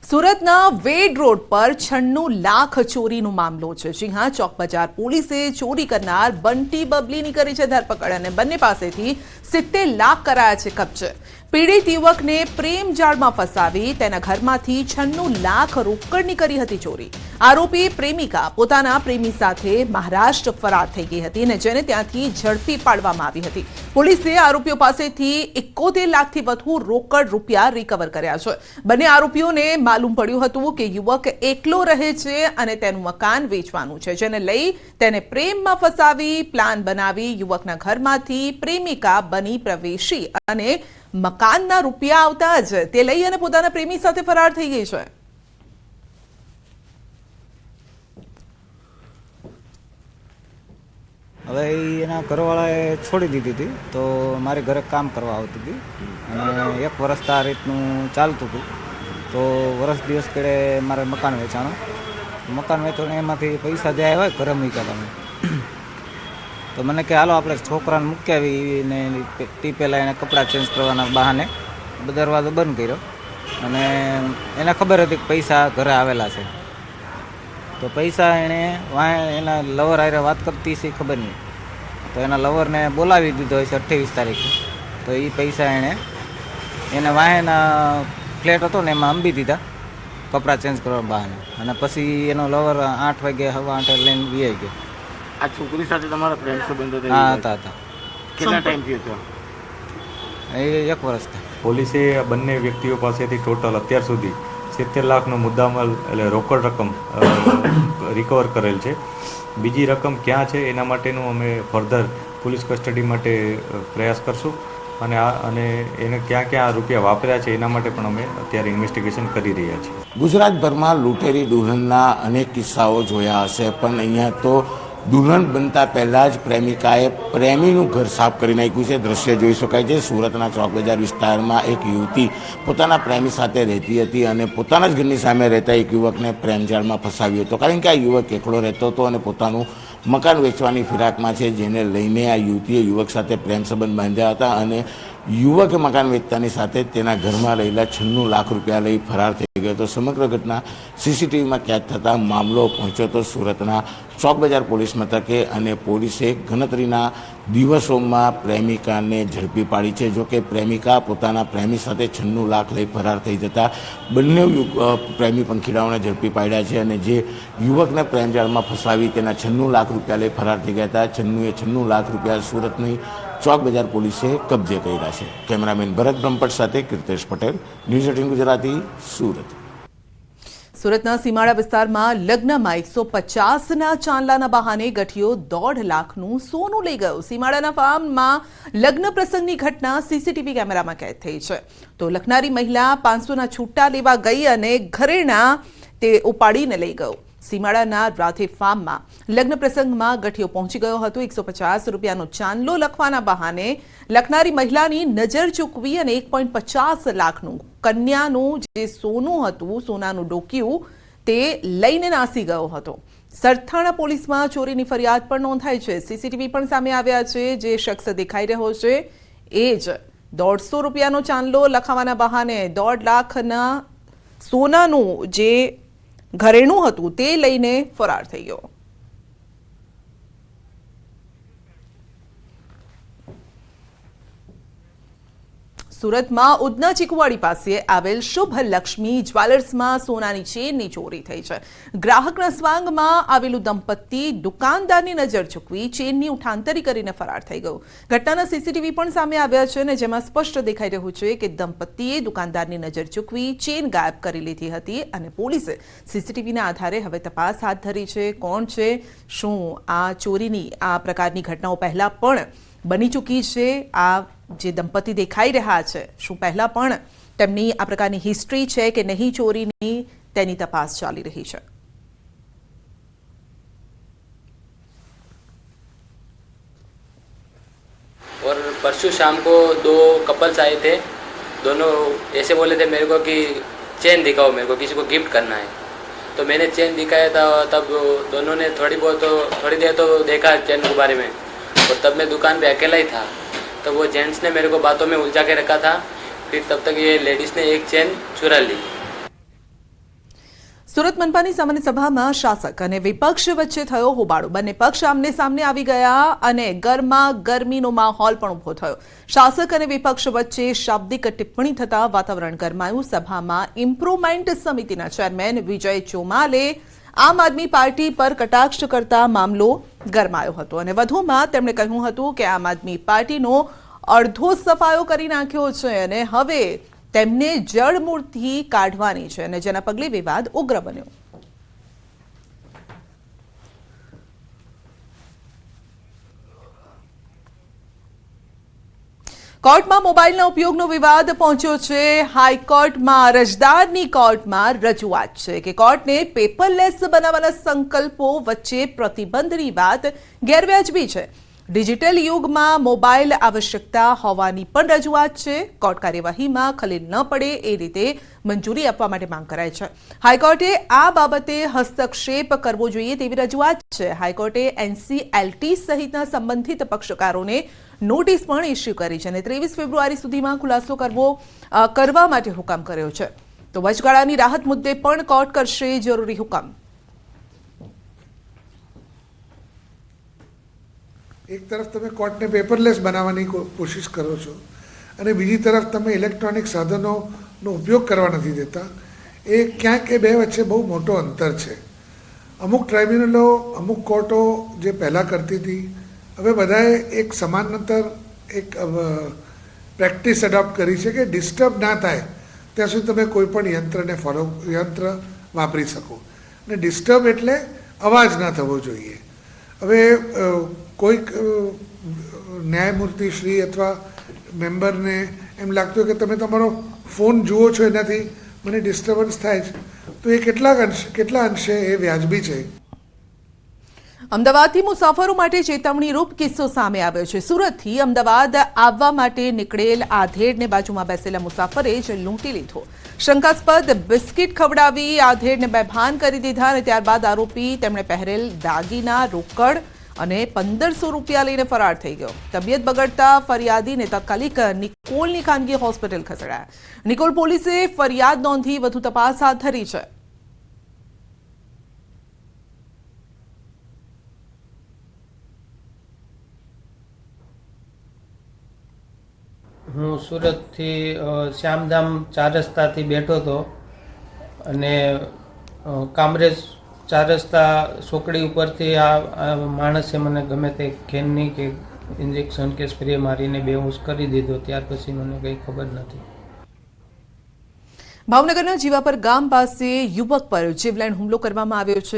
સુરતના વેડ રોડ પર 96 લાખ ચોરીનો મામલો છે। જી હા, ચોક બજાર પોલીસે ચોરી કરનાર બંટી બબલીની કરી છે ધરપકડ અને બંને પાસેથી 70 લાખ કરાયા છે કબજે। પીડિત યુવકને પ્રેમ જાળમાં ફસાવી તેના ઘરમાંથી 96 લાખ રોકડની કરી હતી ચોરી। આરોપી પ્રેમિકા પોતાના પ્રેમી સાથે મહારાષ્ટ્ર ફરાર થઈ ગઈ હતી અને જેને ત્યાંથી ઝડપી પાડવામાં આવી હતી। પોલીસે આરોપીઓ પાસેથી 71 લાખથી વધુ રોકડ રૂપિયા રિકવર કર્યા છે। બંને આરોપીઓને માલુમ પડ્યું હતું કે યુવક એકલો રહે છે અને તેનું મકાન વેચવાનું છે, જેને લઈ તેને પ્રેમમાં ફસાવી પ્લાન બનાવી યુવકના ઘરમાંથી પ્રેમિકા બની પ્રવેશી અને મકાનના રૂપિયા આવતા જ તે લઈ અને પોતાના પ્રેમી સાથે ફરાર થઈ ગઈ છે। હવે એના ઘરવાળાએ છોડી દીધી હતી, તો મારે ઘરે કામ કરવા આવતી હતી અને 1 વર્ષ આ રીતનું ચાલતું હતું। તો વર્ષ દિવસ કેળે મારે મકાન વેચવાનું એમાંથી પૈસા જે આવ્યા ઘરે મૂક્યા તમે તો મને કે હાલો આપણે છોકરાને મૂકી આવીને ટી પહેલાં એને કપડાં ચેન્જ કરવાના બહાને દરવાજો બંધ કર્યો અને એને ખબર હતી કે પૈસા ઘરે આવેલા છે। તો પૈસા એણે એના લવર આરે વાત કરતી છે ખબર નહીં, તો એના લવરને બોલાવી દીધો છે 28 તારીખે। તો એ પૈસા એને વાહેના ફ્લેટ હતો ને એમાં અંબી દીધા કપડાં ચેન્જ કરવા બહાને અને પછી એનો લવર 8 વાગે સવા 8 લઈને વી ગયો। આ છોકરી સાથે તમારા પ્રેમ સંબંધો હતા। કેટલા ટાઈમથી હતો? એ 1 વર્ષ થયા। પોલીસે બંને વ્યક્તિઓ પાસેથી ટોટલ અત્યાર સુધી 70 લાખનો મુદ્દામાલ એટલે રોકડ રકમ રિકવર કરેલ છે। બીજી રકમ ક્યાં છે એના માટેનું અમે ફર્ધર પોલીસ કસ્ટડી માટે પ્રયાસ કરશું અને એને ક્યાં ક્યાં રૂપિયા વાપર્યા છે એના માટે પણ અમે અત્યારે ઇન્વેસ્ટિગેશન કરી રહ્યા છીએ। ગુજરાતભરમાં લૂંટેરી દુલ્હનના અનેક કિસ્સાઓ જોયા હશે, પણ અહીંયા તો દુલ્હન બનતા પહેલાં જ પ્રેમિકાએ પ્રેમીનું ઘર સાફ કરી નાખ્યું છે। દ્રશ્ય જોઈ શકાય છે। સુરતના ચોક બજાર વિસ્તારમાં એક યુવતી પોતાના પ્રેમી સાથે રહેતી હતી અને પોતાના જ ઘરની સામે રહેતા એક યુવકને પ્રેમજાળમાં ફસાવ્યો હતો, કારણ કે આ યુવક એકલો રહેતો હતો અને પોતાનું મકાન વેચવાની ફિરાકમાં છે, જેને લઈને આ યુવતીએ યુવક સાથે પ્રેમ સંબંધ બાંધ્યા હતા અને યુવકે મકાન વેચતાની સાથે તેના ઘરમાં રહેલા 96 લાખ રૂપિયા લઈ ફરાર થઈ ગયો હતો। સમગ્ર ઘટના સીસીટીવીમાં કેદ થતાં મામલો પહોંચ્યો હતો સુરતના ચોક બજાર પોલીસ મથકે અને પોલીસે ગણતરીના દિવસોમાં પ્રેમિકાને ઝડપી પાડી છે। જો કે પ્રેમિકા પોતાના પ્રેમી સાથે 96 લાખ લઈ ફરાર થઈ જતા બંને પ્રેમી પંખીડાઓને ઝડપી પાડ્યા છે અને જે યુવકને પ્રેમજાળમાં ફસાવી તેના 96 લાખ રૂપિયા લઈ ફરાર થઈ ગયા હતા, 96 લાખ રૂપિયા સુરતની ચોક બજાર પોલીસે કબજે કર્યા છે। કેમેરામેન ભરત બ્રહ્મભટ્ટ સાથે કીર્તેશ પટેલ, ન્યૂઝ 18 ગુજરાતી, સુરત। સુરતના સીમાડા વિસ્તારમાં લગ્નમાં 150ના ચાંદલાના બહાને ગઠિયો 1.5 લાખનું સોનું લઈ ગયો। સીમાડાના ફાર્મમાં લગ્ન પ્રસંગની ઘટના સીસીટીવી કેમેરામાં કેદ થઈ છે। તો લખનારી મહિલા 500ના છૂટા લેવા ગઈ અને ઘરેણા તે ઉપાડીને લઈ ગયો। સીમાડાના રાધે ફાર્મમાં લગ્ન પ્રસંગમાં ગઠિયો પહોંચી ગયો હતો। 150 રૂપિયાનો ચાંદલો લખવાના બહાને લખનારી મહિલાની નજર ચૂકવી અને 1.50 લાખનું કન્યાનું જે સોનું હતું, સોનાનું ડોકિયું તે લઈને નાસી ગયો હતો। સરથાણા પોલીસમાં ચોરીની ફરિયાદ પણ નોંધાઈ છે। સીસીટીવી પણ સામે આવ્યા છે। જે શખ્સ દેખાઈ રહ્યો છે એ જ 150 રૂપિયાનો ચાંદલો લખાવાના બહાને 1.5 લાખના સોનાનું જે ઘરેણું હતું તે લઈને ફરાર થઈ ગયો। સુરતમાં ઉધના ચીકુવાડી પાસે આવેલ શુભ લક્ષ્મી જ્વેલર્સમાં સોનાની ચેનની ચોરી થઈ છે। ગ્રાહકના સ્વાંગમાં આવેલું દંપતી દુકાનદારની નજર ચૂકવી ચેનની ઉઠાંતરી કરીને ફરાર થઈ ગયું। ઘટનાના સીસીટીવી પણ સામે આવ્યા છે અને જેમાં સ્પષ્ટ દેખાઈ રહ્યું છે કે દંપતીએ દુકાનદારની નજર ચૂકવી ચેન ગાયબ કરી લીધી હતી અને પોલીસે સીસીટીવીના આધારે હવે તપાસ હાથ ધરી છે। કોણ છે, શું આ ચોરીની આ પ્રકારની ઘટનાઓ પહેલા પણ બની ચૂકી છે? આ જે દંપતી દેખાઈ રહ્યા છે, શું પહેલા પણ તેમની આ પ્રકારની હિસ્ટ્રી છે કે નહીં ચોરીની, તેની તપાસ ચાલી રહી છે। और परसों शाम को 2 कपल्स आए थे। दोनों ऐसे बोले थे मेरे को कि चेन दिखाओ, मेरे को किसी को गिफ्ट करना है। तो मैंने चेन दिखाया था, तब दोनों ने थोड़ी देर तो देखा चेन के बारे में, और तब मैं दुकान पे अकेला ही था। तो वो जेंट्स ने मेरे को बातों में उलझा के रखा था। फिर तब तक ये लेडीज़ ने एक चेन चुरा ली। સુરત મનપાની સામાન્ય સભામાં શાસક અને વિપક્ષ વચ્ચે થયો હોબાળો. બંને પક્ષ આમને સામને આવી ગયા અને ગરમીનો માહોલ પણ ઉભો થયો. શાસક અને વિપક્ષ વચ્ચે શાબ્દિક ટિપ્પણી થતા વાતાવરણ ગરમાયું. સભામાં ઇમ્પ્રુવમેન્ટ સમિતિના ચેરમેન વિજય ચોમાલે આમ આદમી પાર્ટી પર કટાક્ષ કરતા મામલો ગરમાયો હતો અને વધુમાં તેમણે કહ્યું હતું કે આમ આદમી પાર્ટીનો અડધો સફાયો કરી નાખ્યો છે અને હવે તેમને જડમૂળથી કાઢવાની છે અને જેના પગલે વિવાદ ઉગ્ર બન્યો. કોર્ટમાં મોબાઈલના ઉપયોગનો વિવાદ પહોંચ્યો છે. હાઈકોર્ટમાં અરજદારની કોર્ટમાં રજૂઆત છે કે કોર્ટને પેપરલેસ બનાવવાના સંકલ્પો વચ્ચે પ્રતિબંધની વાત ગેરવ્યાજબી છે. ડિજિટલ યુગમાં મોબાઈલ આવશ્યકતા હોવાની પણ રજૂઆત છે. કોર્ટ કાર્યવાહીમાં ખલેલ ન પડે એ રીતે મંજૂરી આપવા માટે માંગ કરાઈ છે. હાઈકોર્ટે આ બાબતે હસ્તક્ષેપ કરવો જોઈએ તેવી રજૂઆત છે. હાઈકોર્ટે NCLT સહિતના સંબંધિત પક્ષકારોને નોટિસ પણ ઇસ્યુ કરી છે અને 23 ફેબ્રુઆરી સુધીમાં ખુલાસો કરવા માટે હુકમ કર્યો છે. તો વચગાળાની રાહત મુદ્દે પણ કોર્ટ કરશે જરૂરી હુકમ. એક તરફ તમે કોર્ટને પેપરલેસ બનાવવાની કોશિશ કરો છો અને બીજી તરફ તમે ઇલેક્ટ્રોનિક સાધનોનો ઉપયોગ કરવા નથી દેતા. એ ક્યાંક એ બે વચ્ચે બહુ મોટો અંતર છે. અમુક ટ્રાઇબ્યુનલો, અમુક કોર્ટો જે પહેલાં કરતી હતી, હવે બધાએ એક સમાંતર એક પ્રેક્ટિસ એડોપ્ટ કરી છે કે ડિસ્ટર્બ ના થાય ત્યાં સુધી તમે કોઈ પણ યંત્ર વાપરી શકો. અને ડિસ્ટર્બ એટલે અવાજ ના થવો જોઈએ. હવે કોઈક ન્યાયમૂર્તિ શ્રી અથવા મેમ્બરને એમ લાગતું કે તમે તમારો ફોન જુઓ છો એનાથી મને ડિસ્ટર્બન્સ થાય છે, તો એ કેટલા અંશે એ વ્યાજબી છે. અમદાવાદથી મુસાફરો માટે ચેતવણીરૂપ કિસ્સો સામે આવ્યો છે. સુરતથી અમદાવાદ આવવા માટે નીકળેલ આધેડને બાજુમાં બેસેલા મુસાફરે જ લૂંટી લીધો. શંકાસ્પદ બિસ્કિટ ખવડાવી આધેડને બેભાન કરી દીધા અને ત્યારબાદ આરોપી તેમણે પહેરેલ દાગીના, રોકડ અને 1500 રૂપિયા લઈને ફરાર થઈ ગયો. તબિયત બગડતા ફરિયાદીને તાત્કાલિક નિકોલની ખાનગી હોસ્પિટલ ખસેડાયા. નિકોલ પોલીસે ફરિયાદ નોંધી વધુ તપાસ હાથ ધરી છે. હું સુરતથી શ્યામધામ 4 રસ્તાથી બેઠો હતો અને કામરેજ 4 રસ્તા સોકડી ઉપરથી આ માણસે મને ગમે તે ખેનની કે ઇન્જેક્શન કે સ્પ્રે મારીને બેહોશ કરી દીધો. ત્યાર પછી મને કંઈ ખબર નથી. ભાવનગરના જીવાપર ગામ પાસે યુવક પર જીવલેણ હુમલો કરવામાં આવ્યો છે.